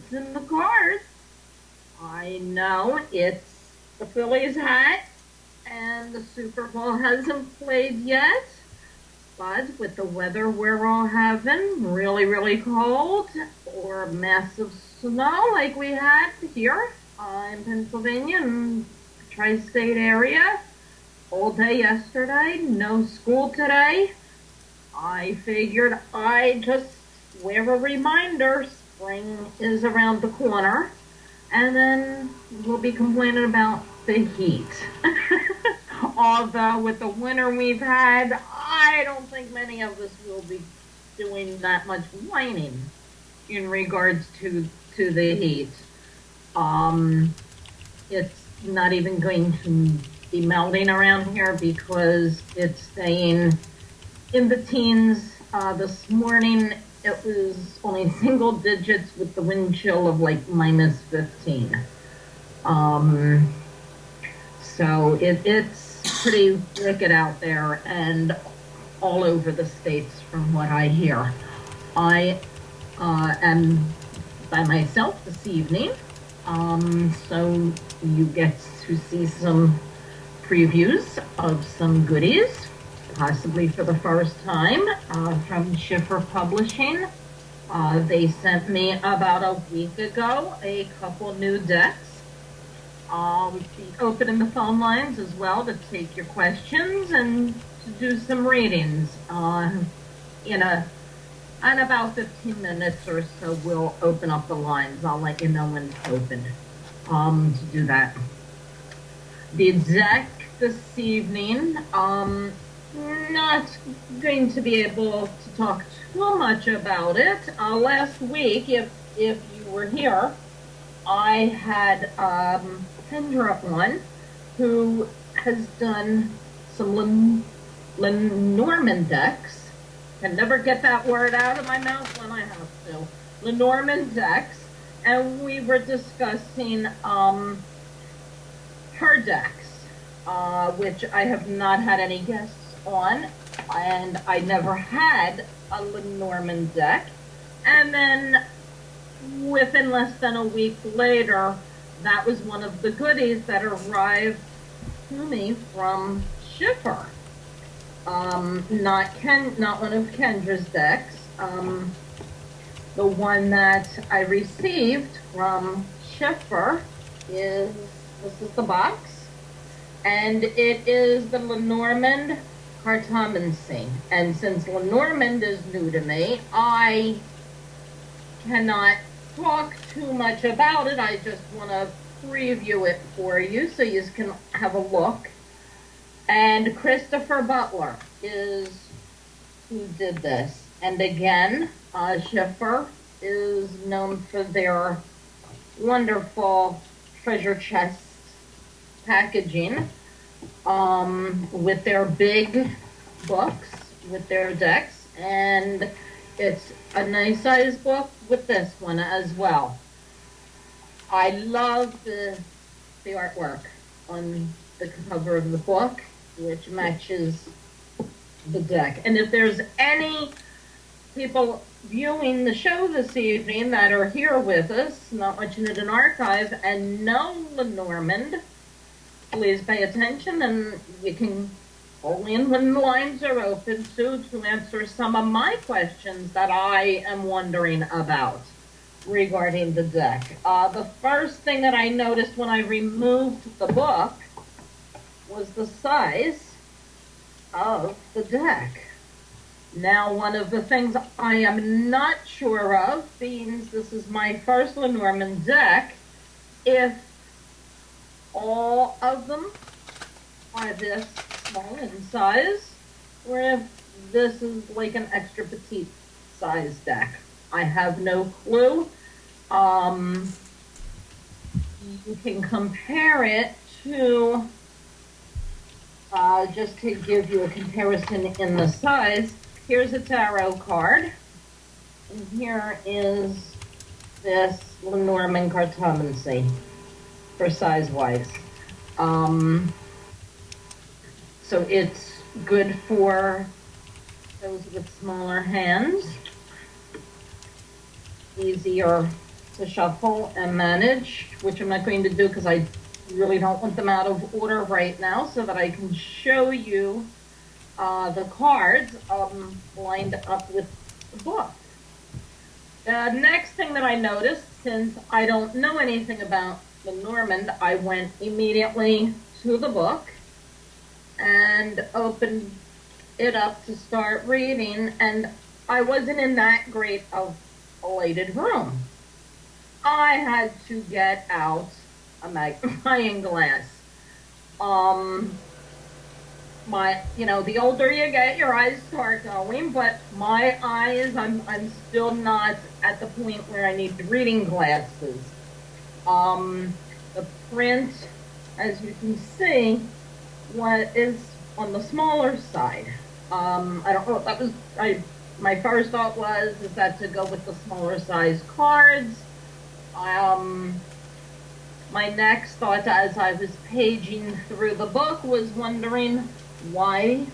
it's in the cards. I know it's the Phillies hat, and the Super Bowl hasn't played yet. But with the weather we're all having, really, really cold, or massive snow like we had here in Pennsylvania and tri-state area, all day yesterday, no school today, I figured I'd just wear a reminder spring is around the corner, and then we'll be complaining about the heat. Although with the winter we've had, I don't think many of us will be doing that much whining in regards to the heat. It's not even going to be melting around here because it's staying in the teens. This morning it was only single digits with the wind chill of like minus 15. So it's pretty wicked out there and all over the states from what I hear. I am by myself this evening, so you get to see some previews of some goodies, possibly for the first time, from Schiffer Publishing. They sent me about a week ago a couple new decks. We'll be opening the phone lines as well to take your questions and to do some readings. In about 15 minutes or so, we'll open up the lines. I'll let you know when it's open to do that. The deck this evening, not going to be able to talk too much about it. Last week, if you were here, I had Kendra on, who has done some Lenormand decks. Can never get that word out of my mouth when I have to. Lenormand decks, and we were discussing her decks, which I have not had any guests on, and I never had a Lenormand deck. And then within less than a week later, that was one of the goodies that arrived to me from Schiffer. Not one of Kendra's decks. The one that I received from Schiffer this is the box, and it is the Lenormand Cartomancy. And since Lenormand is new to me, I cannot talk too much about it. I just want to preview it for you so you can have a look. And Christopher Butler is who did this. And again, Schiffer is known for their wonderful treasure chest packaging, with their big books, with their decks, and it's a nice size book with this one as well. I love the artwork on the cover of the book, which matches the deck. And if there's any people viewing the show this evening that are here with us, not watching it in archive, and know Lenormand, please pay attention, and you can call in when the lines are open to answer some of my questions that I am wondering about regarding the deck. The first thing that I noticed when I removed the book was the size of the deck. Now, one of the things I am not sure of, being this is my first Lenormand deck, if all of them are this small in size, or if this is like an extra petite size deck. I have no clue. You can compare it to, just to give you a comparison in the size, here's a tarot card, and here is this Lenormand Cartomancy for size-wise. So it's good for those with smaller hands, easier to shuffle and manage, which I'm not going to do because I really don't want them out of order right now, so that I can show you the cards lined up with the book. The next thing that I noticed, since I don't know anything about Lenormand, I went immediately to the book and opened it up to start reading, and I wasn't in that great of a lighted room. I had to get out a magnifying glass. The older you get, your eyes start going, but my eyes, I'm still not at the point where I need reading glasses. The print, as you can see, is on the smaller side. I don't know if that was, my first thought is that to go with the smaller size cards. My next thought as I was paging through the book was wondering why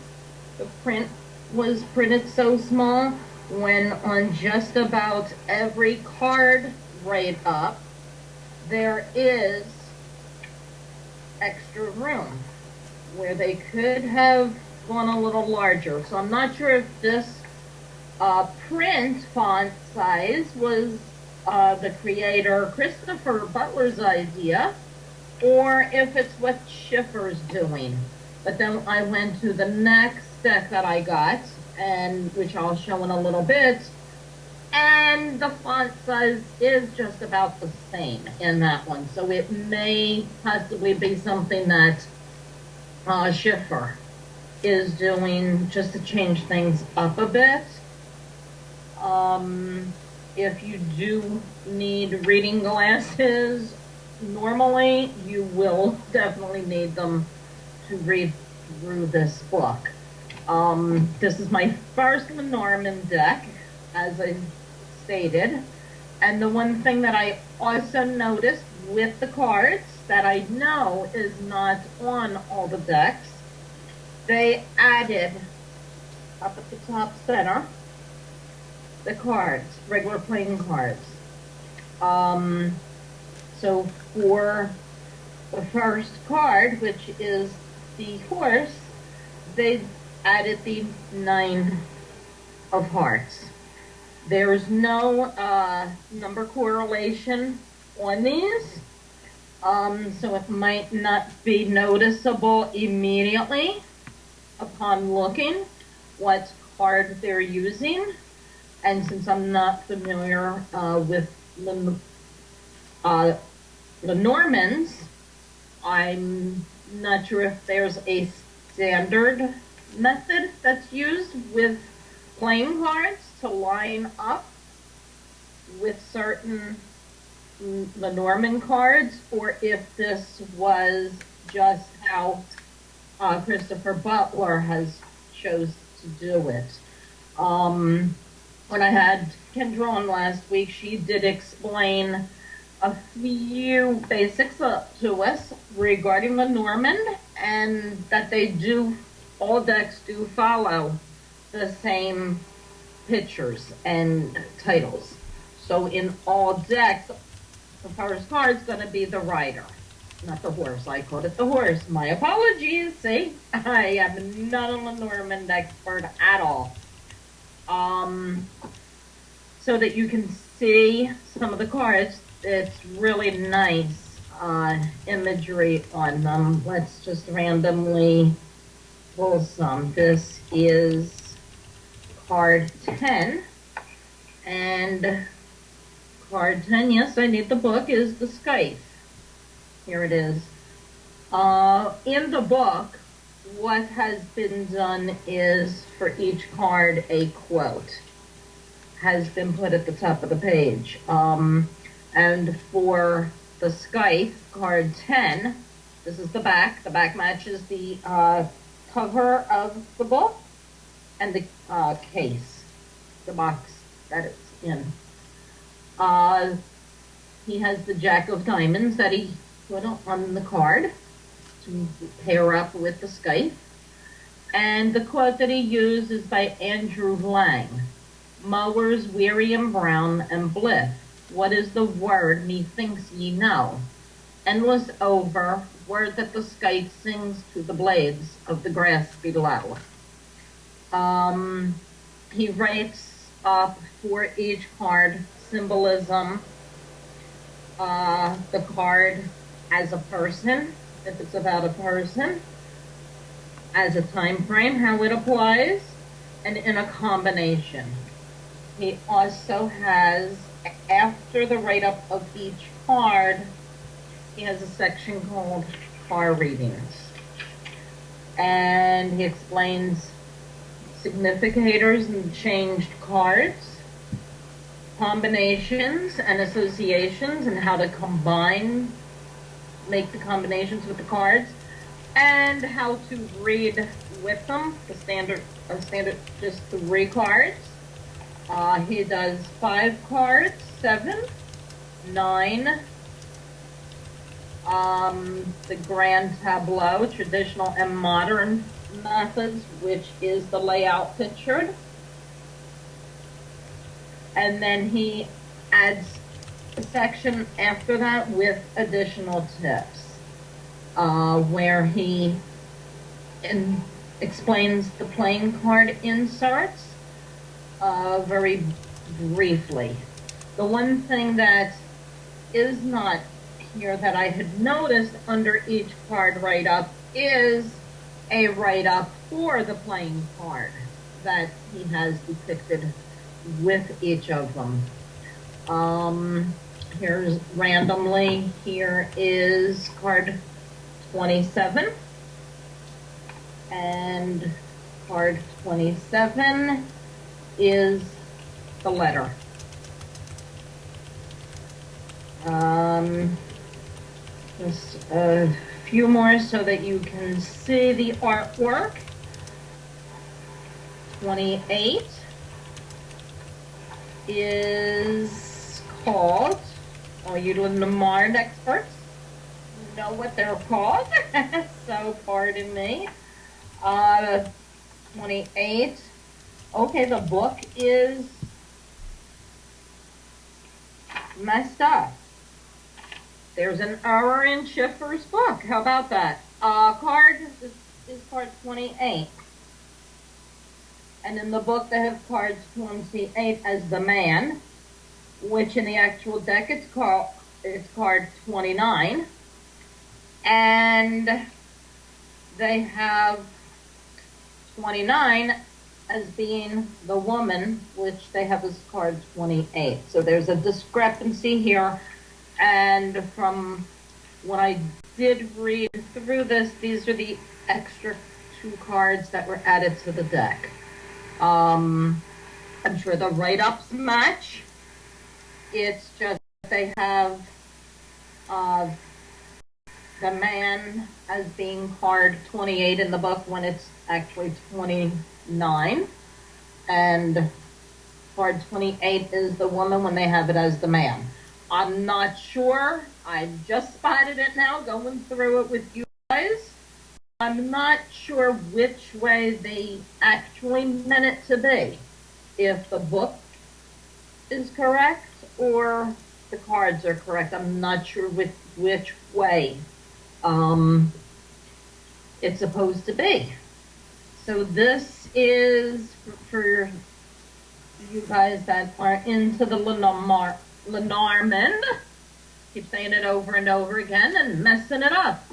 the print was printed so small when on just about every card right up there is extra room where they could have gone a little larger. So I'm not sure if this print font size was the creator Christopher Butler's idea, or if it's what Schiffer's doing. But then I went to the next deck that I got, and which I'll show in a little bit, and the font size is just about the same in that one. So it may possibly be something that Schiffer is doing just to change things up a bit. If you do need reading glasses, normally you will definitely need them to read through this book. This is my first Lenormand deck, as I stated, and the one thing that I also noticed with the cards that I know is not on all the decks, they added up at the top center the cards, regular playing cards. So for the first card, which is the horse, they added the 9 of hearts. There's no number correlation on these, so it might not be noticeable immediately upon looking what card they're using. And since I'm not familiar with Lenormands, I'm not sure if there's a standard method that's used with playing cards to line up with certain Lenormand cards, or if this was just how Christopher Butler has chose to do it. When I had Kendra on last week, she did explain a few basics to us regarding Lenormand, and that they do, all decks do follow the same pictures and titles. So in all decks, the first card's going to be the rider, not the horse. I called it the horse. My apologies. See, I am not a Lenormand expert at all. So that you can see some of the cards, it's really nice imagery on them. Let's just randomly pull some. This is card 10, and card 10, yes, I need the book, is the Scythe. Here it is. In the book, what has been done is for each card a quote has been put at the top of the page. And for the Scythe, card 10, this is the back. The back matches the cover of the book and the case, the box that it's in. He has the Jack of Diamonds that he put on the card to pair up with the Scythe. And the quote that he used is by Andrew Lang. Mowers, weary and brown and blithe, What is the word methinks ye know? Endless over, word that the skite sings to the blades of the grass below. He writes up for each card symbolism, the card as a person, if it's about a person, as a time frame, how it applies, and in a combination. He also has, after the write-up of each card, he has a section called Car Readings. And he explains significators and changed cards, combinations and associations, and how to make the combinations with the cards, and how to read with them, a standard just 3 cards. He does 5 cards, 7, 9, the grand tableau, traditional and modern methods, which is the layout pictured. And then he adds a section after that with additional tips, where he explains the playing card inserts very briefly. The one thing that is not here that I had noticed under each card write-up is a write-up for the playing card that he has depicted with each of them. Here's randomly, here is card 27, and card 27 is the letter. Just a few more so that you can see the artwork. 28 is called, all you Lenormand experts know what they're called, so pardon me. 28, okay, the book is messed up. There's an error in Schiffer's book. How about that? Card is card 28. And in the book they have card 28 as the man, which in the actual deck it's card 29. And they have 29 as being the woman, which they have as card 28. So there's a discrepancy here. And from when I did read through this, these are the extra 2 cards that were added to the deck. I'm sure the write-ups match. It's just they have the man as being card 28 in the book when it's actually 29. And card 28 is the woman when they have it as the man. I'm not sure. I just spotted it now going through it with you guys. I'm not sure which way they actually meant it to be. If the book is correct or the cards are correct. I'm not sure which way it's supposed to be. So this is for you guys that are into the Lenormand. Keep saying it over and over again and messing it up.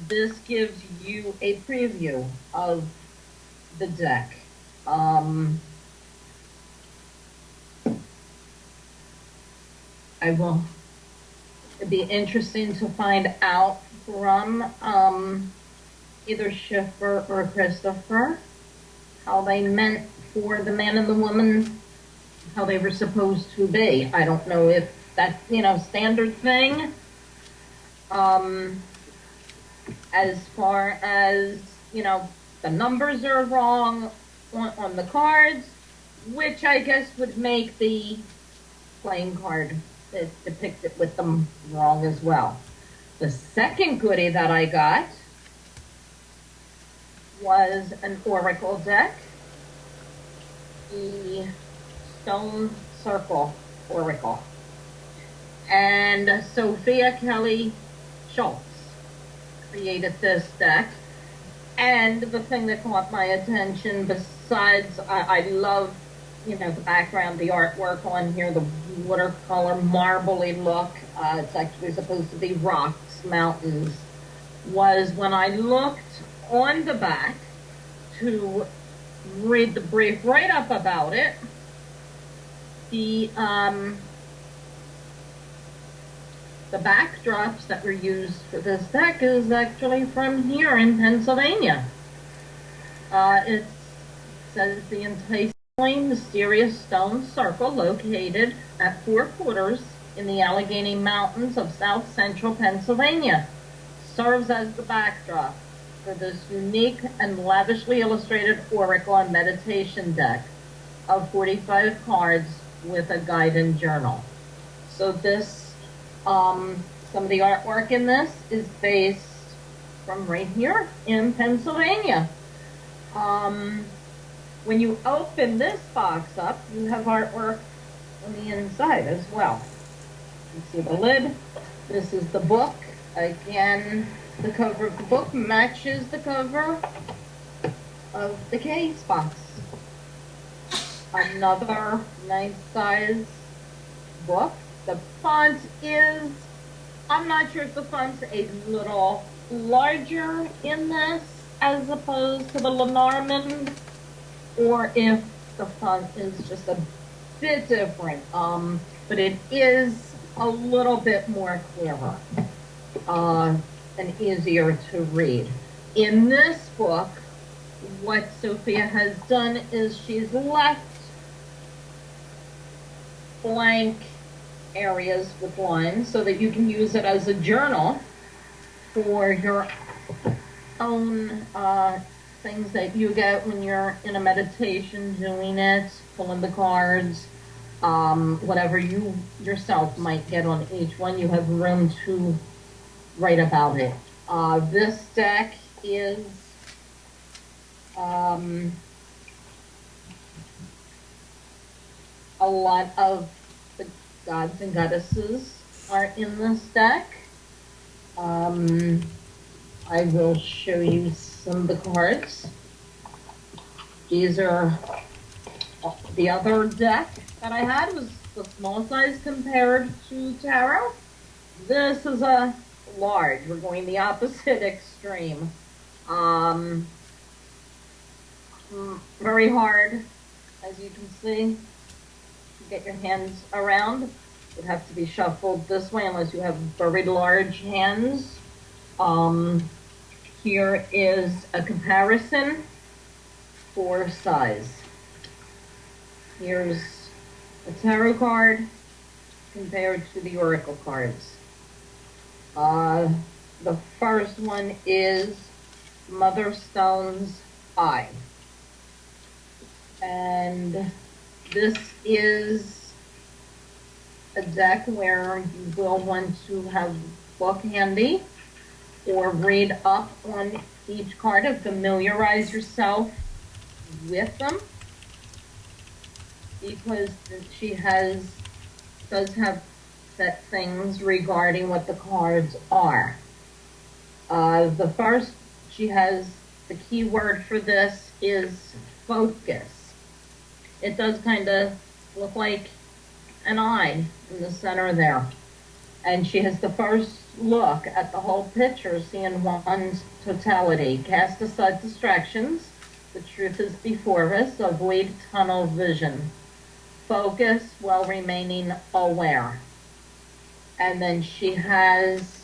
This gives you a preview of the deck. It'd be interesting to find out from either Schiffer or Christopher how they meant for the man and the woman, how they were supposed to be. I don't know if that's, standard thing. As far as, the numbers are wrong on the cards, which I guess would make the playing card that depicted with them wrong as well. The second goodie that I got was an oracle deck, the Stone Circle Oracle. and Sophia Kelly Shultz created this deck. And the thing that caught my attention, besides I love, you know, the background, the artwork on here, the watercolor marbly look, it's actually supposed to be rocks, mountains, was when I looked on the back to read the brief write-up about it, the backdrops that were used for this deck is actually from here in Pennsylvania. It says the enticing, mysterious stone circle located at 4 Quarters in the Allegheny Mountains of south central Pennsylvania serves as the backdrop for this unique and lavishly illustrated oracle and meditation deck of 45 cards with a guide and journal. So this some of the artwork in this is based from right here in Pennsylvania. When you open this box up, you have artwork on the inside as well. You see the lid. This is the book. Again, the cover of the book matches the cover of the case box. Another nice size book. The font is, I'm not sure if the font's a little larger in this as opposed to the Lenormand, or if the font is just a bit different. But it is a little bit more clearer and easier to read. In this book, what Sophia has done is she's left blank areas with lines so that you can use it as a journal for your own things that you get when you're in a meditation doing it, pulling the cards, whatever you yourself might get on each one. You have room to write about it. This deck is a lot of the gods and goddesses are in this deck. I will show you some of the cards. These are the other deck that I had was the small size compared to tarot. This is a large. We're going the opposite extreme. Very hard, as you can see, to get your hands around. It would have to be shuffled this way unless you have very large hands. Here is a comparison for size. Here's a tarot card compared to the oracle cards. The first one is Mother Stone's Eye. And this is a deck where you will want to have a book handy or read up on each card and familiarize yourself with them, because she does have set things regarding what the cards are. The first, she has the key word for this is focus. It does kind of look like an eye in the center there. And she has the first look at the whole picture, seeing one's totality. Cast aside distractions. The truth is before us. Avoid tunnel vision. Focus while remaining aware. And then she has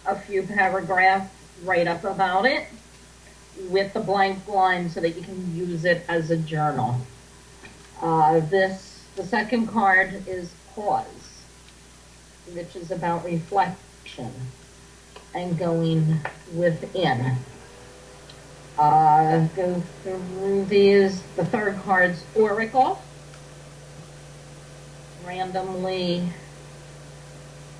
a few paragraphs right up about it with the blank line so that you can use it as a journal. The second card is Pause, which is about reflection and going within. Go through these. The third card's Oracle. Randomly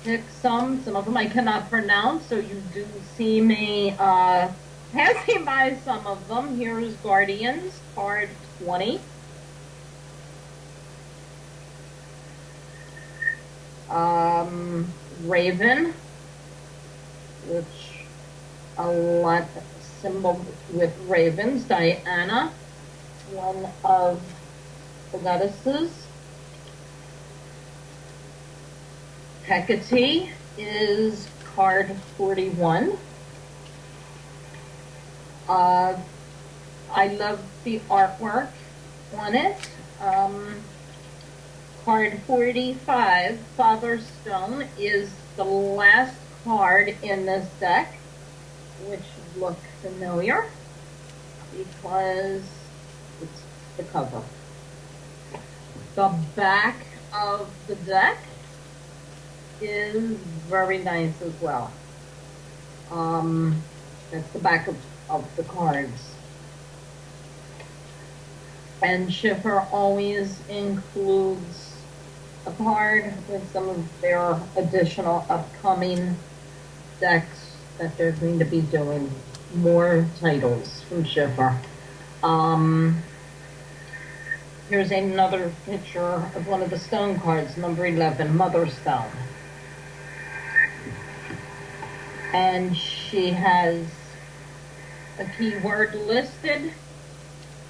pick some of them I cannot pronounce, so you do see me passing by some of them. Here's Guardians, card 20. Raven, which a lot symbol with ravens. Diana, one of the goddesses. Hecate is card 41. I love the artwork on it. Card 45, Father Stone, is the last card in this deck, which should look familiar because it's the cover. The back of the deck is very nice as well. That's the back of the cards. And Schiffer always includes a card with some of their additional upcoming decks that they're going to be doing. More titles from Schiffer. Here's another picture of one of the stone cards, number 11, Mother Stone. And she has a keyword listed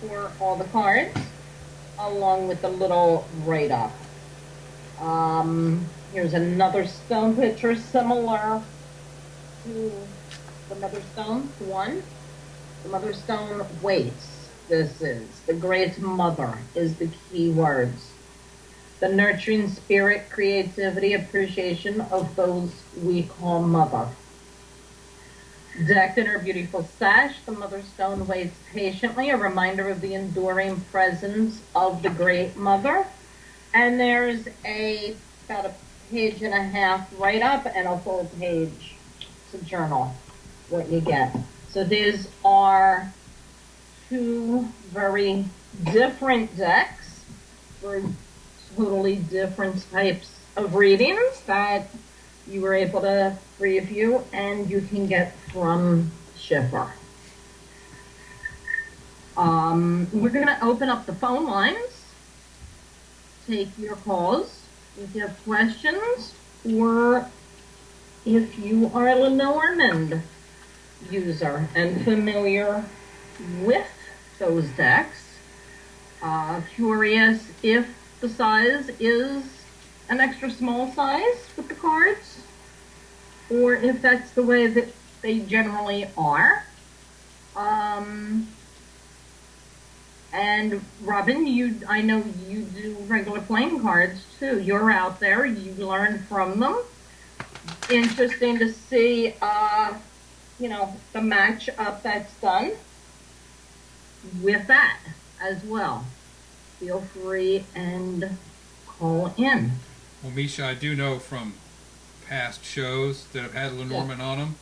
for all the cards, along with a little write-up. Here's another stone picture similar to the Mother Stone, one. The Mother Stone waits. This is the Great Mother is the key words. The nurturing spirit, creativity, appreciation of those we call mother. Decked in her beautiful sash, the Mother Stone waits patiently, a reminder of the enduring presence of the Great Mother. And there's about a page and a half write-up and a full page to journal what you get. So these are two very different decks for totally different types of readings that you were able to preview and you can get from Schiffer. We're going to open up the phone lines, take your calls if you have questions, or if you are a Lenormand user and familiar with those decks, curious if the size is an extra small size with the cards, or if that's the way that they generally are. And Robin, I know you do regular playing cards too. You're out there, you learn from them. Interesting to see, the match-up that's done with that as well. Feel free and call in. Well, Misha, I do know from past shows that have had Lenormand on them,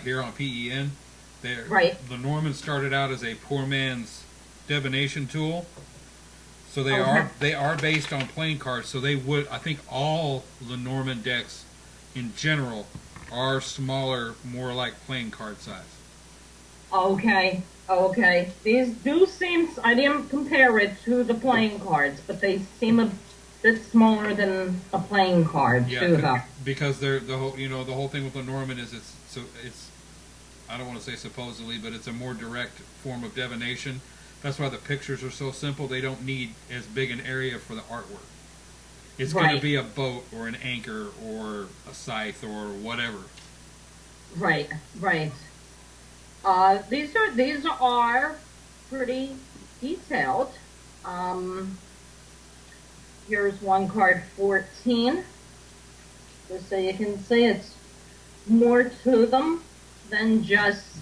here on PEN, right. Lenormand started out as a poor man's divination tool, so they are based on playing cards. So they would, I think, all Lenormand decks in general are smaller, more like playing card size. Okay. These do seem, I didn't compare it to the playing cards, but they seem a bit smaller than a playing card too, though. Because they're the whole thing with Lenormand is it's I don't want to say supposedly, but it's a more direct form of divination. That's why the pictures are so simple. They don't need as big an area for the artwork. It's going to be a boat or an anchor or a scythe or whatever. Right. These are pretty detailed. Here's one card 14, just so you can see it's more to them than just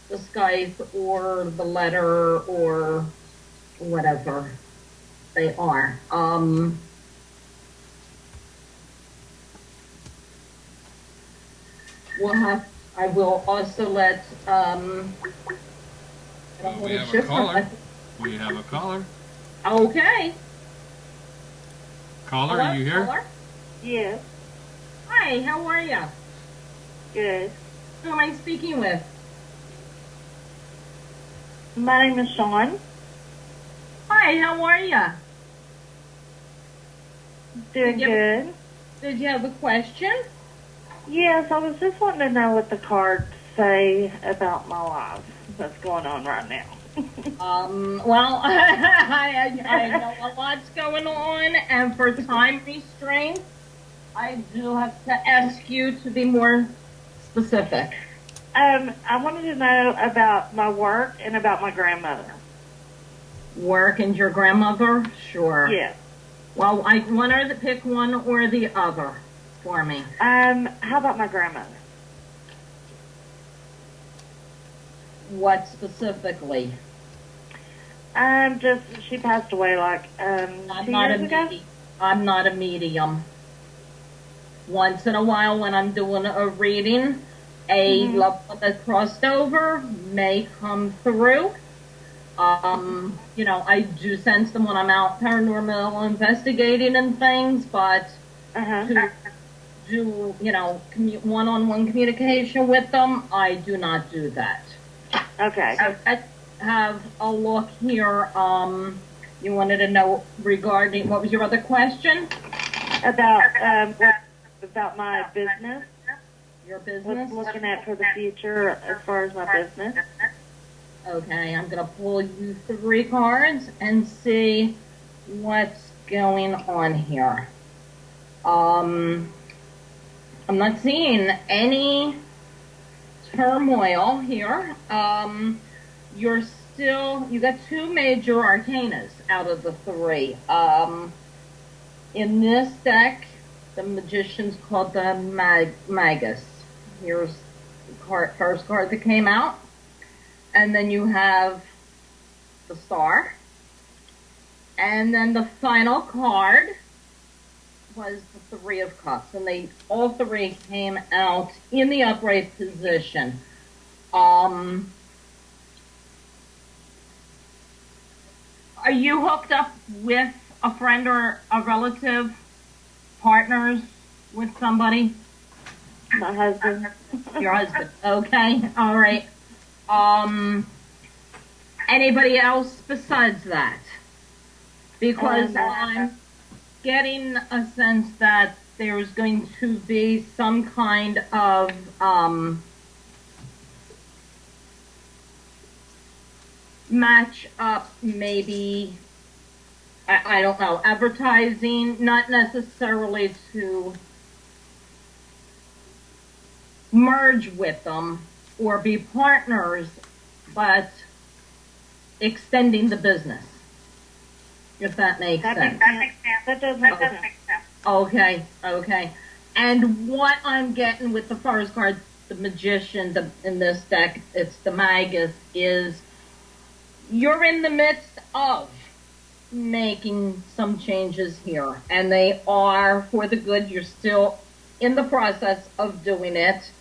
the Skype or the letter or whatever they are. I will also let, we have a caller. We have a caller. Okay. Caller, Hello, are you here? Caller? Yes. Hi, how are you? Good. Who am I speaking with? My name is Sean. Hi, how are you? Doing good. Did you have a question? Yes, I was just wanting to know what the cards say about my life that's going on right now. Well, I know a lot's going on, and for time restraint, I do have to ask you to be more specific. I wanted to know about my work and about my grandmother. Work and your grandmother? Sure. Yes. Well, pick one or the other for me. How about my grandmother? What specifically? Just she passed away like 2 years ago. I'm not a medium. Once in a while, when I'm doing a reading, a loved one that crossed over may come through. I do sense them when I'm out paranormal investigating and things, but to do, one-on-one communication with them, I do not do that. Okay. So let's have a look here. You wanted to know regarding, what was your other question? About my business. Your business? What's looking at for the future as far as my business. Okay, I'm going to pull you 3 cards and see what's going on here. I'm not seeing any turmoil here. You got 2 major arcanas out of the 3. In this deck, the magician's called the Magus. Here's the first card that came out. And then you have the Star. And then the final card was the 3 of Cups. And all 3 came out in the upright position. Are you hooked up with a friend or a relative, partners with somebody? My husband. Your husband. Okay. All right. Anybody else besides that? Because I'm getting a sense that there's going to be some kind of match up, maybe, I don't know, advertising, not necessarily to merge with them or be partners, but extending the business, if that makes sense. That does make sense. Okay. And what I'm getting with the first card, the magician, in this deck, it's the Magus, is you're in the midst of making some changes here, and they are for the good. You're still in the process of doing it.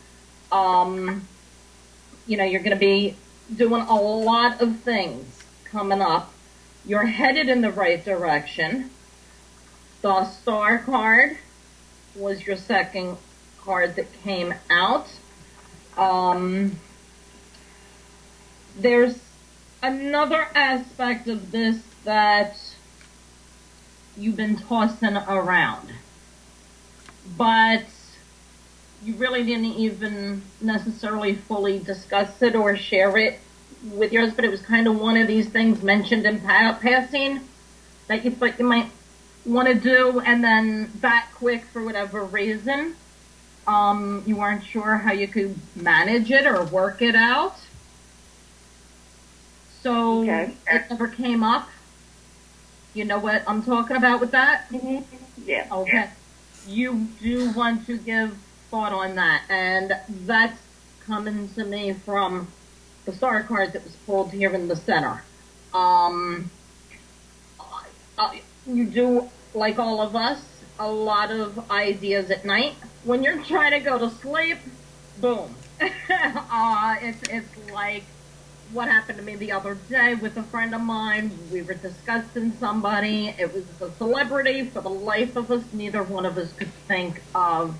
You're going to be doing a lot of things coming up. You're headed in the right direction. The Star card was your second card that came out. There's another aspect of this that you've been tossing around, but you really didn't even necessarily fully discuss it or share it with your husband. It was kind of one of these things mentioned in passing that you thought you might want to do, and then that quick, for whatever reason, you weren't sure how you could manage it or work it out. So It never came up. You know what I'm talking about with that? Mm-hmm. Yeah. Okay. You do want to give thought on that, and that's coming to me from the Star card that was pulled here in the center. You do, like all of us, a lot of ideas at night. When you're trying to go to sleep, boom. It's like what happened to me the other day with a friend of mine. We were discussing somebody. It was a celebrity. For the life of us, neither one of us could think of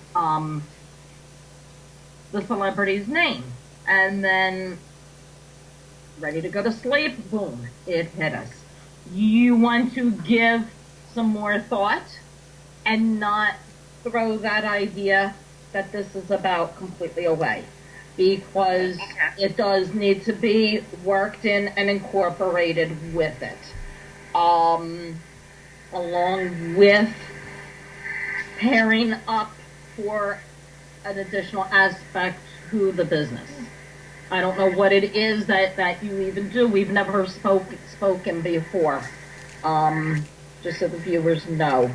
the celebrity's name. And then, ready to go to sleep, boom, it hit us. You want to give some more thought and not throw that idea that this is about completely away, because it does need to be worked in and incorporated with it, along with pairing up for an additional aspect to the business. I don't know what it is that you even do. We've never spoken before. Just so the viewers know.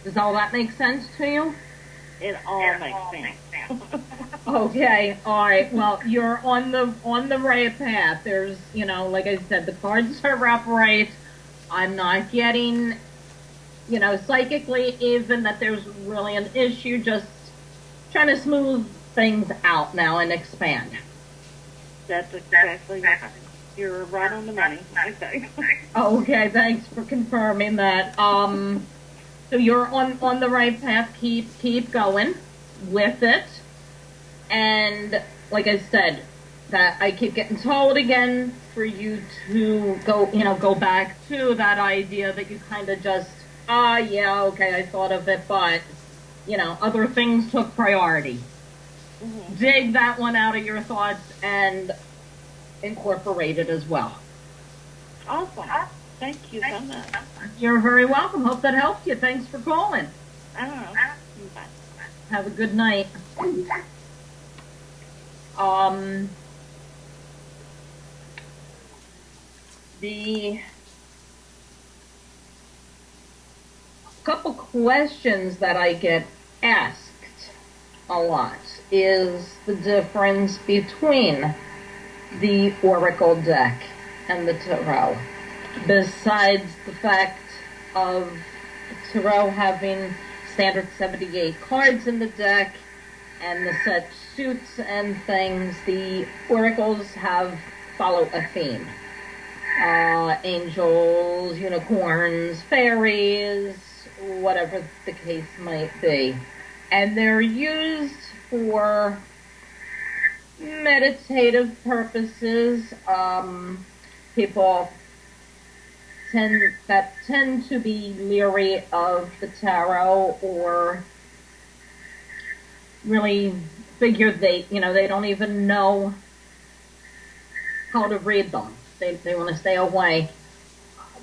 Does all that make sense to you? It all makes sense. Okay, all right. Well, you're on the right path. There's, like I said, the cards are upright. I'm not getting, psychically even that there's really an issue. Just trying to smooth things out now and expand. That's exactly right. You're right on the money. Okay. Okay, thanks for confirming that. So you're on the right path. Keep going with it. And like I said, that I keep getting told again for you to go back to that idea that you kind of just, yeah, okay, I thought of it, but, other things took priority. Mm-hmm. Dig that one out of your thoughts and incorporate it as well. Awesome. Thank you so much. You're very welcome. Hope that helped you. Thanks for calling. Bye. Have a good night. The couple questions that I get asked a lot is the difference between the Oracle deck and the Tarot. Besides the fact of the Tarot having standard 78 cards in the deck and the set suits and things, the Oracles follow a theme. Angels, unicorns, fairies, whatever the case might be. And they're used for meditative purposes. People tend to be leery of the tarot, or really figure they don't even know how to read them. They want to stay away.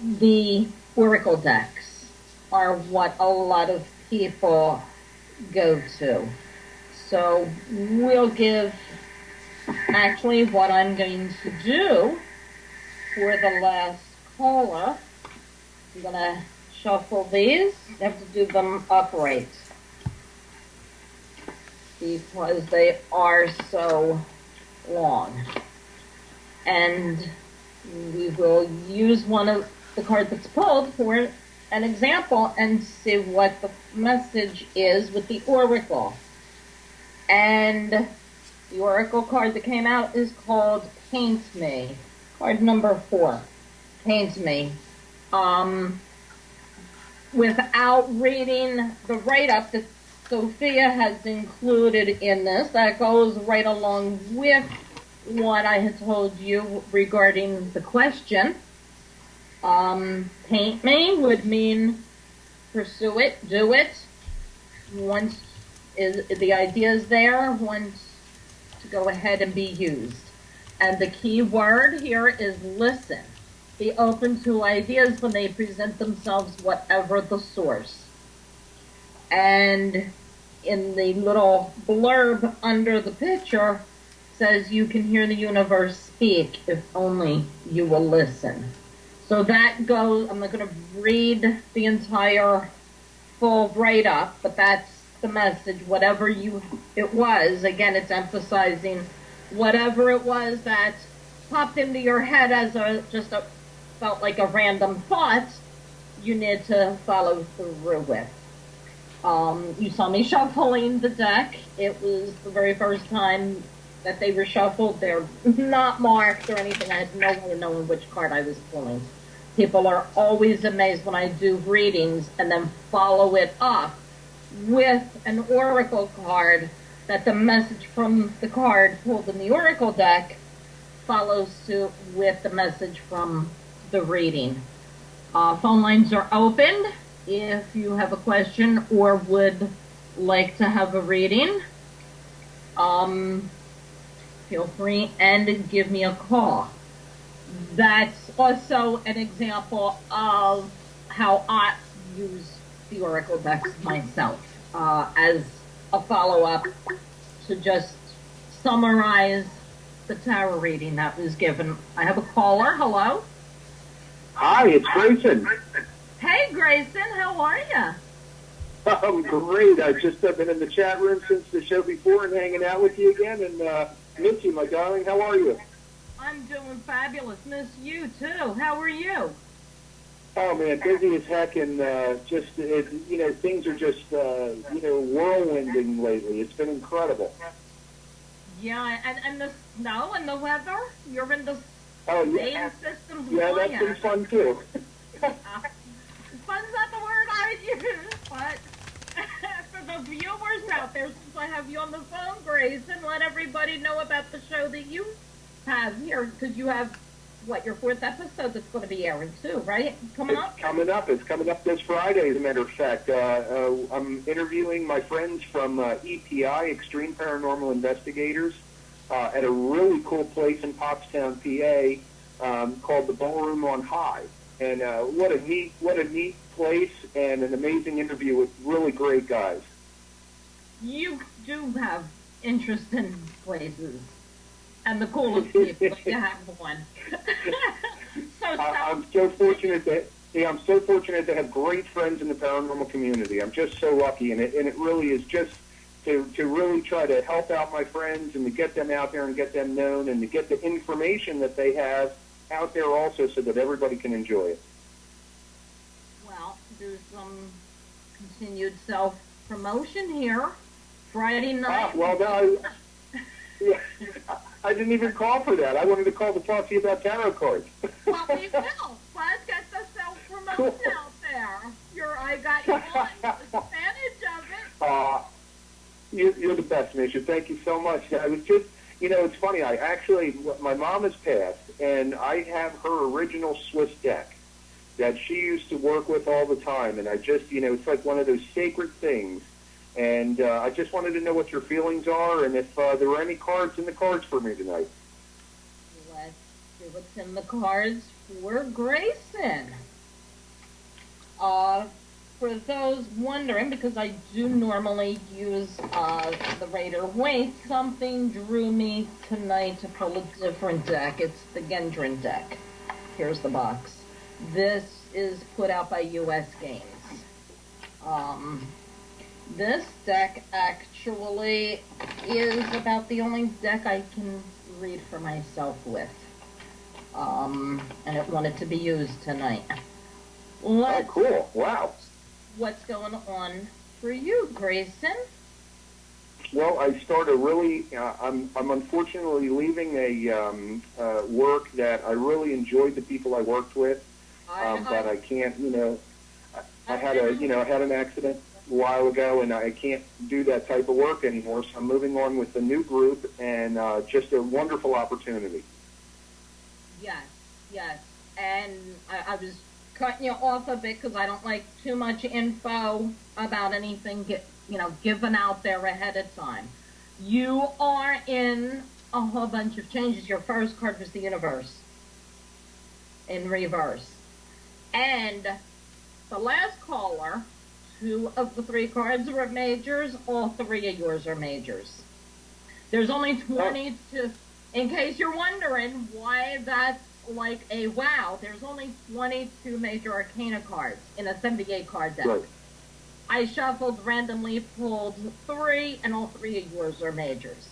The Oracle decks are what a lot of people go to. So we'll give, actually what I'm going to do for the last caller, I'm going to shuffle these. You have to do them upright because they are so long. And we will use one of the cards that's pulled for an example and see what the message is with the Oracle. And the Oracle card that came out is called Paint Me. Card number 4. Paint Me. Without reading the write-up that Sophia has included in this, that goes right along with what I had told you regarding the question. Paint me would mean pursue it, do it. Once the idea is there, once to go ahead and be used. And the key word here is listen. Be open to ideas when they present themselves, whatever the source. And in the little blurb under the picture, says you can hear the universe speak if only you will listen. So that goes, I'm not going to read the entire full write-up, but that's the message. Whatever it was, again, it's emphasizing whatever it was that popped into your head as felt like a random thought, you need to follow through with. You saw me shuffling the deck. It was the very first time that they were shuffled. They're not marked or anything. I had no way of knowing which card I was pulling. People are always amazed when I do readings and then follow it up with an oracle card, that the message from the card pulled in the oracle deck follows suit with the message from the reading. Phone lines are opened if you have a question or would like to have a reading, feel free and give me a call. That's also an example of how I use the Oracle decks myself as a follow-up to just summarize the tarot reading that was given. I have a caller. Hello. Hi, it's Grayson. Hey, Grayson. How are you? I'm great. I've just been in the chat room since the show before and hanging out with you again. And miss you, my darling. How are you? I'm doing fabulous. Miss you, too. How are you? Oh, man, busy as heck. And things are just, whirlwinding lately. It's been incredible. Yeah, and the snow and the weather? You're in the yeah. systems. Yeah, that's been fun, too. Fun's not the word I use, but for the viewers out there, since I have you on the phone, Grayson, let everybody know about the show that you have here, because you have, your 4th episode that's going to be airing too, right? Coming up? It's coming up this Friday, as a matter of fact. I'm interviewing my friends from EPI, Extreme Paranormal Investigators, at a really cool place in Pottstown, PA, called the Ballroom on High. And what a neat place, and an amazing interview with really great guys. You do have interesting places, and the coolest people. You have one. I'm so fortunate to have great friends in the paranormal community. I'm just so lucky, and it really is just to really try to help out my friends and to get them out there and get them known and to get the information that they have out there also, so that everybody can enjoy it. Well, there's some continued self-promotion here. Friday night. I didn't even call for that. I wanted to call to talk to you about tarot cards. Well, we will. Let's get the self-promotion out there. I got you on. Advantage of it. You're the best, Misha. Thank you so much. I was just... it's funny, my mom has passed, and I have her original Swiss deck that she used to work with all the time, and I just, it's like one of those sacred things, and I just wanted to know what your feelings are, and if there were any cards in the cards for me tonight. Let's see what's in the cards for Grayson. For those wondering, because I do normally use the Rider-Waite, something drew me tonight to pull a different deck. It's the Gendron deck. Here's the box. This is put out by U.S. Games. This deck actually is about the only deck I can read for myself with. And it wanted to be used tonight. Oh, cool. Wow. What's going on for you, Grayson? Well, I started really. I'm unfortunately leaving a work that I really enjoyed the people I worked with, but I can't. I had an accident a while ago, and I can't do that type of work anymore. So I'm moving on with a new group, and just a wonderful opportunity. Yes, and I was cutting you off a bit because I don't like too much info about anything given out there ahead of time. You are in a whole bunch of changes. Your first card was the Universe in reverse. And the last caller, 2 of the 3 cards were majors. All 3 of yours are majors. There's only 22, in case you're wondering why that's like a wow, there's only 22 major arcana cards in a 78 card deck. Right. I shuffled, randomly pulled 3, and all 3 of yours are majors.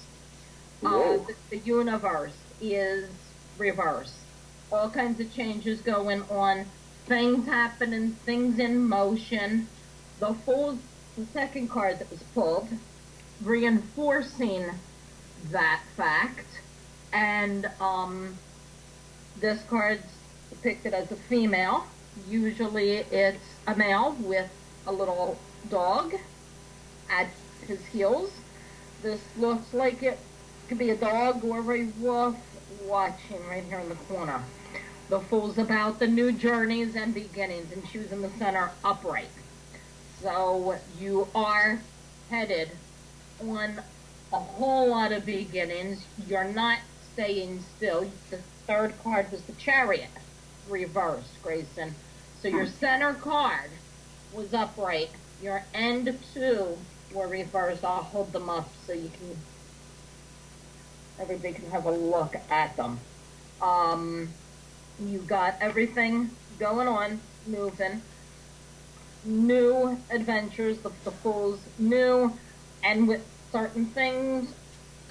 The Universe is reverse. All kinds of changes going on, things happening, things in motion. The Fool's the second card that was pulled, reinforcing that fact. And this card's depicted as a female. Usually it's a male with a little dog at his heels. This looks like it could be a dog or a wolf watching right here in the corner. The Fool's about the new journeys and beginnings, and she was in the center upright. So you are headed on a whole lot of beginnings. You're not staying still. The third card was the Chariot, reversed, Grayson. So your center card was upright. Your end two were reversed. I'll hold them up so everybody can have a look at them. You got everything going on, moving. New adventures, the Fool's new, and with certain things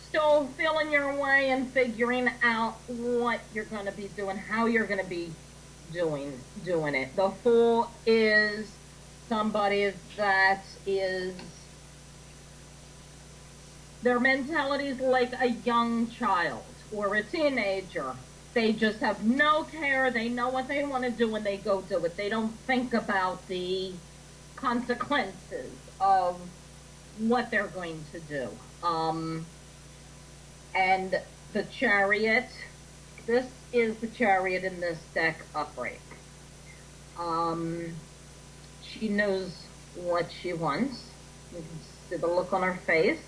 still feeling your way and figuring out what you're going to be doing, how you're going to be doing it. The Fool is somebody that is, their mentality is like a young child or a teenager. They just have no care. They know what they want to do and they go do it. They don't think about the consequences of what they're going to do. And the Chariot, this is the Chariot in this deck upright. She knows what she wants. You can see the look on her face.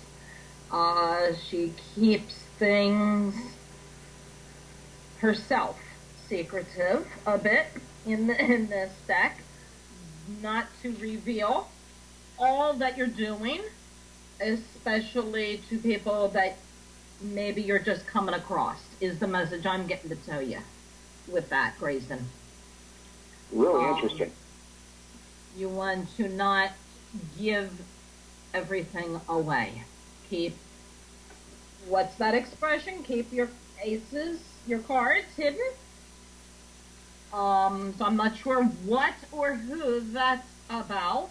She keeps things herself secretive a bit in this deck, not to reveal all that you're doing, especially to people that maybe you're just coming across, is the message I'm getting to tell you with that, Grayson. Really interesting. You want to not give everything away. Keep, what's that expression? Keep your aces, your cards hidden. So I'm not sure what or who that's about.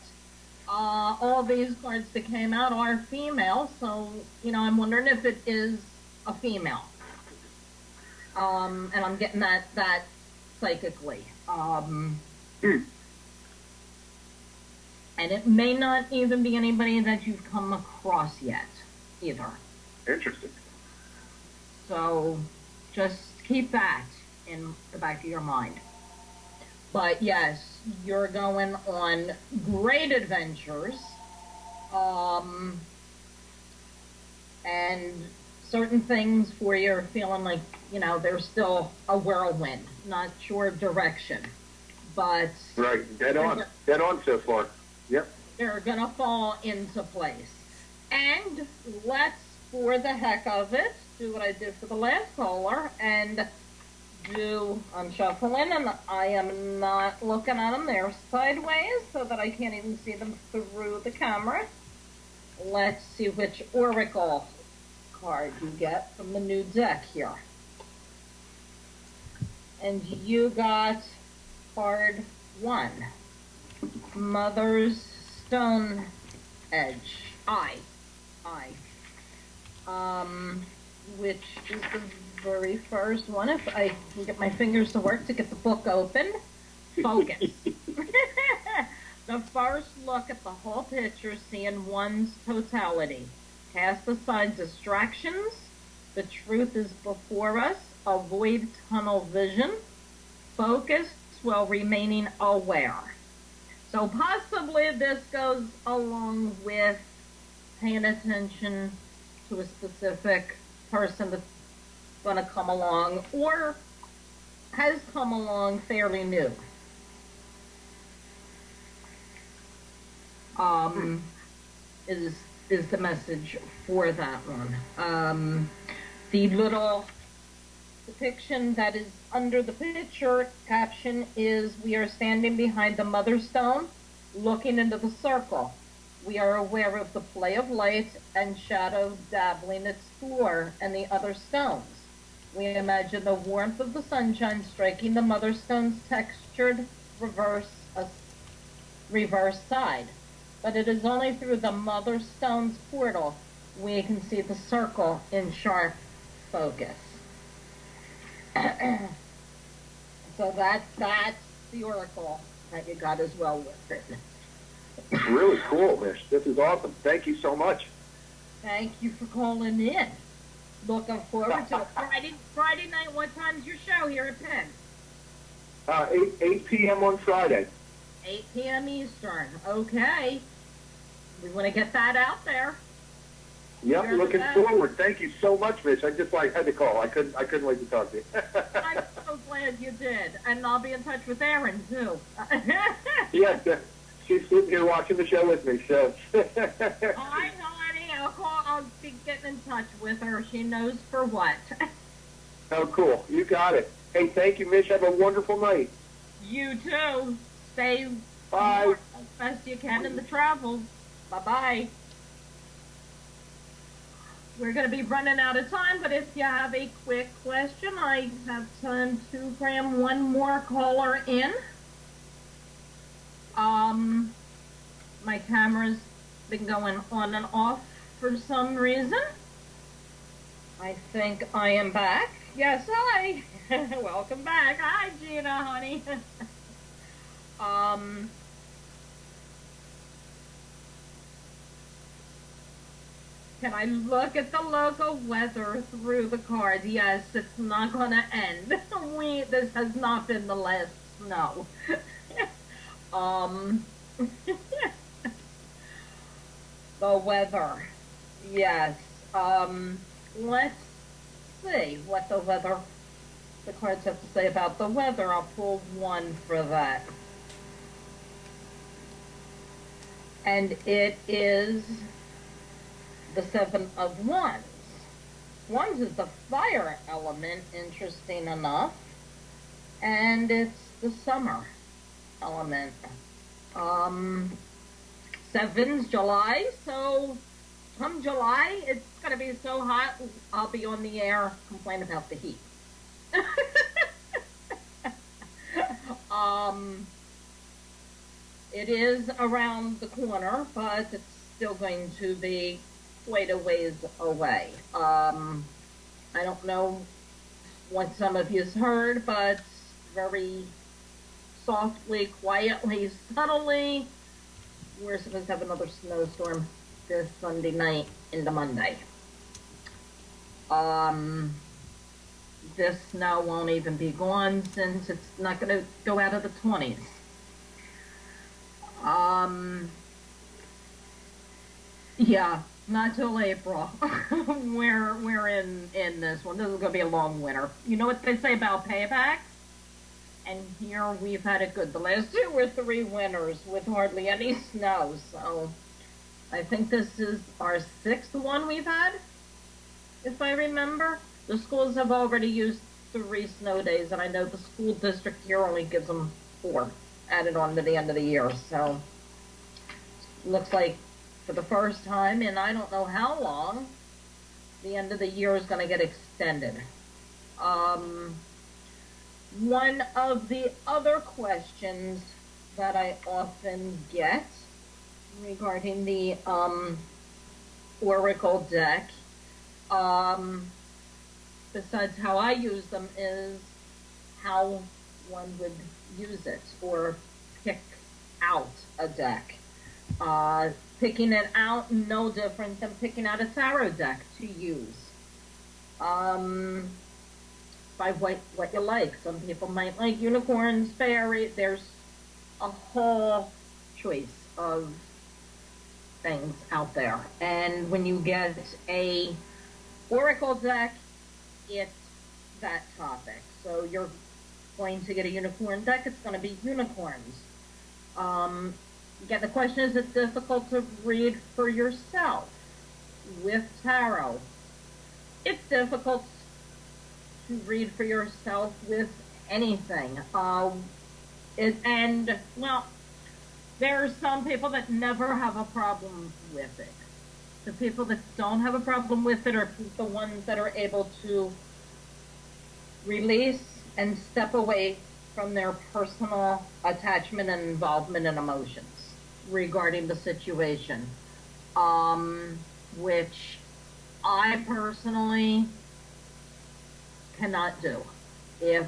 All these cards that came out are female, so, I'm wondering if it is a female. And I'm getting that psychically. And it may not even be anybody that you've come across yet, either. Interesting. So just keep that in the back of your mind. But yes, you're going on great adventures. And certain things where you're feeling like, there's still a whirlwind, not sure direction. But right, dead on so far. Yep. They're going to fall into place. And let's, for the heck of it, do what I did for the last caller and I'm shuffling, and I am not looking at them. They're sideways so that I can't even see them through the camera. Let's see which Oracle card you get from the new deck here. And you got card 1. Mother's Stone Edge. Which is the very first one. If I can get my fingers to work to get the book open. Focus. The first look at the whole picture, seeing one's totality. Cast aside distractions. The truth is before us. Avoid tunnel vision. Focus while remaining aware. So possibly this goes along with paying attention to a specific person that's going to come along or has come along fairly new. Is the message for that one. The little depiction that is under the picture caption is, we are standing behind the mother stone, looking into the circle. We are aware of the play of light and shadow dabbling its floor and the other stones. We imagine the warmth of the sunshine striking the mother stone's textured reverse side. But it is only through the mother stone's portal we can see the circle in sharp focus. So that's the Oracle that you got as well with it. Really cool, Mish. This is awesome. Thank you so much. Thank you for calling in. Looking forward to it. Friday night, what time's your show here at Penn? 8 p.m. on Friday. 8 p.m. Eastern. Okay. We want to get that out there. Yep, looking forward. Thank you so much, Mitch. I just had to call. I couldn't wait to talk to you. I'm so glad you did. And I'll be in touch with Erin, too. Yes, she's sitting here watching the show with me, so. Oh, I know, honey. I'll be getting in touch with her. She knows for what. Oh, cool. You got it. Hey, thank you, Mitch. Have a wonderful night. You, too. Stay Bye. as best you can in the travel. Bye-bye. We're going to be running out of time, but if you have a quick question, I have time to cram one more caller in. My camera's been going on and off for some reason. I think I am back. Yes, hi. Welcome back. Hi, Gina, honey. Can I look at the local weather through the cards? Yes, it's not going to end. This has not been the last snow. The weather. Yes. Let's see what the cards have to say about the weather. I'll pull one for that. And it is the 7 of Wands. Wands is the fire element, interesting enough. And it's the summer element. 7's July, so come July, it's going to be so hot, I'll be on the air complaining about the heat. It is around the corner, but it's still going to be quite a ways away. I don't know what some of you's heard, but very softly, quietly, subtly, we're supposed to have another snowstorm this Sunday night into Monday. This snow won't even be gone since it's not going to go out of the 20s. Yeah, not till April. we're in this one. This is going to be a long winter. You know what they say about paybacks? And here we've had it good the last 2 or 3 winters with hardly any snow. So I think this is our 6th one we've had, if I remember. The schools have already used 3 snow days, and I know the school district here only gives them 4 added on to the end of the year. So looks like for the first time in I don't know how long, the end of the year is going to get extended. One of the other questions that I often get regarding the Oracle deck, besides how I use them, is how one would use it or pick out a deck. Picking it out, no different than picking out a tarot deck to use. By what you like. Some people might like unicorns, fairy. There's a whole choice of things out there. And when you get a Oracle deck, it's that topic. So you're going to get a unicorn deck, it's going to be unicorns. Again, the question is it difficult to read for yourself with tarot? It's difficult to read for yourself with anything. There are some people that never have a problem with it. The people that don't have a problem with it are the ones that are able to release and step away from their personal attachment and involvement and emotions regarding the situation, which I personally cannot do. If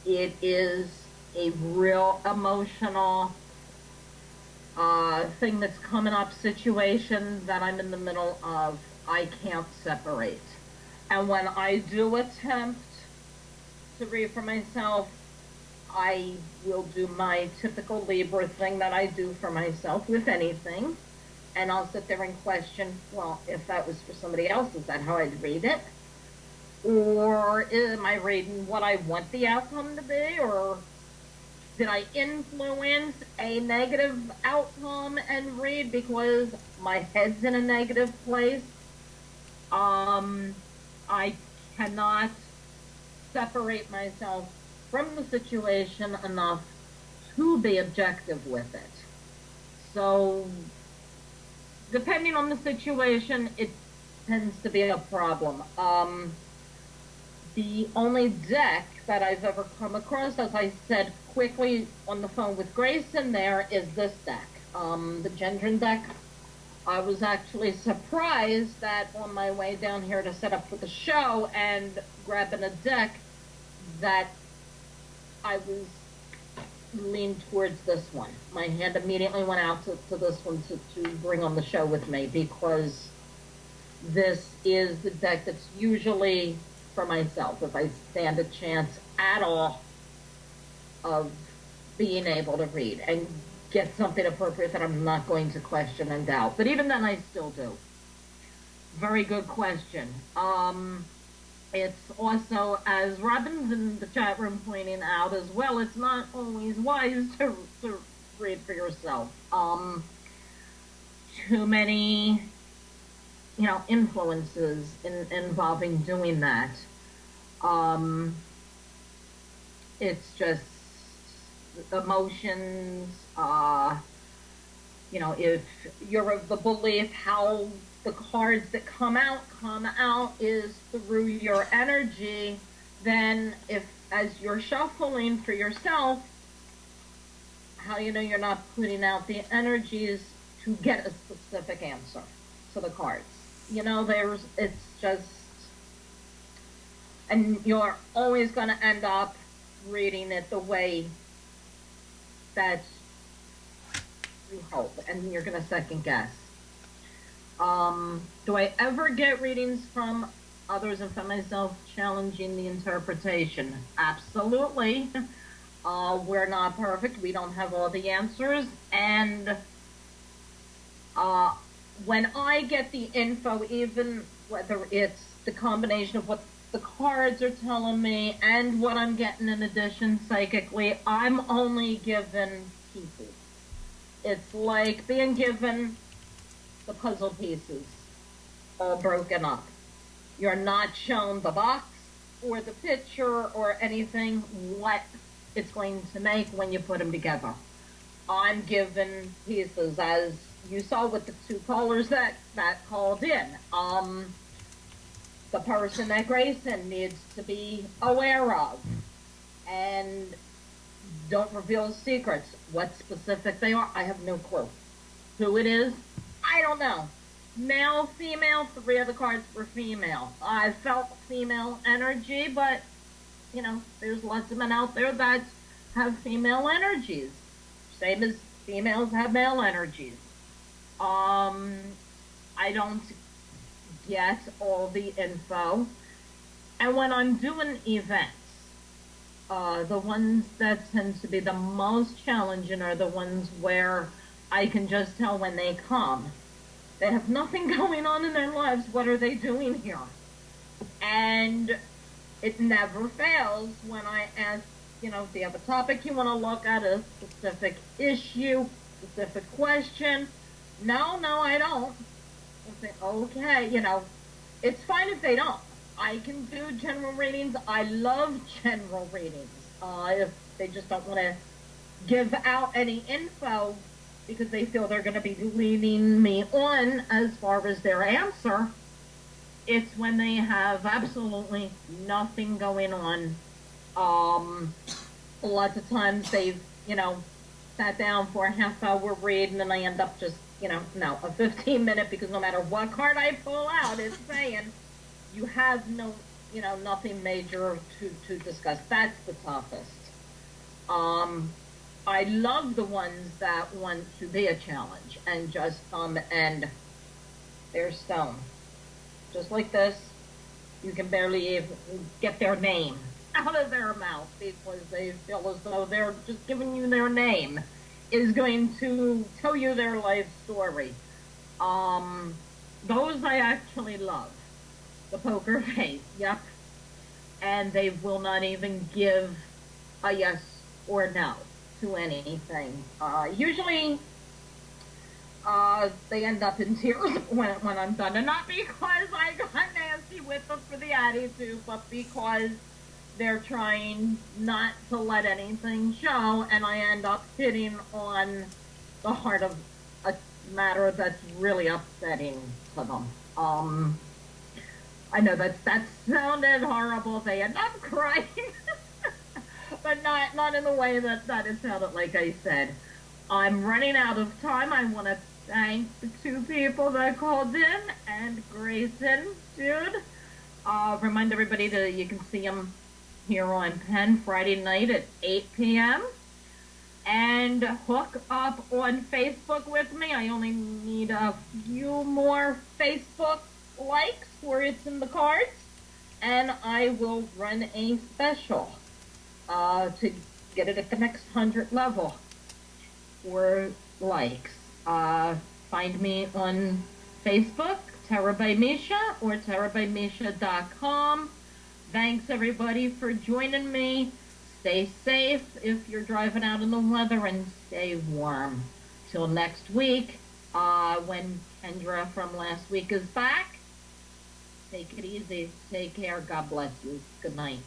it is a real emotional thing that's coming up, situation that I'm in the middle of, I can't separate. And when I do attempt to read for myself, I will do my typical Libra thing that I do for myself with anything. And I'll sit there and question, well, if that was for somebody else, is that how I'd read it? Or am I reading what I want the outcome to be? Or did I influence a negative outcome and read because my head's in a negative place? I cannot separate myself from the situation enough to be objective with it. So, depending on the situation, it tends to be a problem. The only deck that I've ever come across, as I said quickly on the phone with Grayson there, is this deck, the Gendron deck. I was actually surprised that on my way down here to set up for the show and grabbing a deck that I was leaned towards this one. My hand immediately went out to this one to bring on the show with me, because this is the deck that's usually for myself if I stand a chance at all of being able to read and get something appropriate that I'm not going to question and doubt. But even then, I still do. Very good question. It's also, as Robin's in the chat room pointing out as well, it's not always wise to read for yourself. Too many, influences involving doing that. It's just emotions, if you're of the belief how the cards that come out is through your energy, then if, as you're shuffling for yourself, how you know you're not putting out the energies to get a specific answer to the cards. It's just, and you're always going to end up reading it the way that you hope, and you're going to second guess. Do I ever get readings from others and from myself challenging the interpretation? Absolutely. We're not perfect. We don't have all the answers. And when I get the info, even whether it's the combination of what the cards are telling me and what I'm getting in addition psychically, I'm only given pieces. It's like being given the puzzle pieces all broken up. You're not shown the box or the picture or anything, what it's going to make when you put them together. I'm given pieces, as you saw with the two callers that called in. The person that Grayson needs to be aware of, and don't reveal secrets. What specific they are, I have no clue. Who it is, I don't know. Male, female, 3 of the cards were female. I felt female energy, but, there's lots of men out there that have female energies. Same as females have male energies. I don't get all the info. And when I'm doing events, the ones that tend to be the most challenging are the ones where I can just tell when they come. They have nothing going on in their lives. What are they doing here? And it never fails when I ask, do you have a topic you want to look at, a specific issue, specific question? No, I don't. I say, okay, it's fine if they don't. I can do general readings. I love general readings. If they just don't want to give out any info because they feel they're going to be leading me on as far as their answer, it's when they have absolutely nothing going on. Lots of times they've, sat down for a half-hour read, and then I end up just, a 15-minute, because no matter what card I pull out, it's saying you have no, nothing major to discuss. That's the toughest. I love the ones that want to be a challenge and just come and they're stone. Just like this, you can barely even get their name out of their mouth because they feel as though they're just giving you their name is going to tell you their life story. Those I actually love. The poker face, yep. And they will not even give a yes or no to anything. Usually, they end up in tears when I'm done. And not because I got nasty with them for the attitude, but because they're trying not to let anything show, and I end up hitting on the heart of a matter that's really upsetting to them. I know that sounded horrible. They end up crying, but not in the way that it sounded like I said. I'm running out of time. I want to thank the two people that called in, and Grayson, Jude. Remind everybody that you can see them here on Penn Friday night at 8 p.m. And hook up on Facebook with me. I only need a few more Facebook likes where it's in the cards, and I will run a special to get it at the next 100 level for likes. Find me on Facebook, Terror by Misha, or terrorbymisha.com. Thanks everybody for joining me. Stay safe if you're driving out in the weather, and stay warm. Till next week, when Kendra from last week is back. Take it easy. Take care. God bless you. Good night.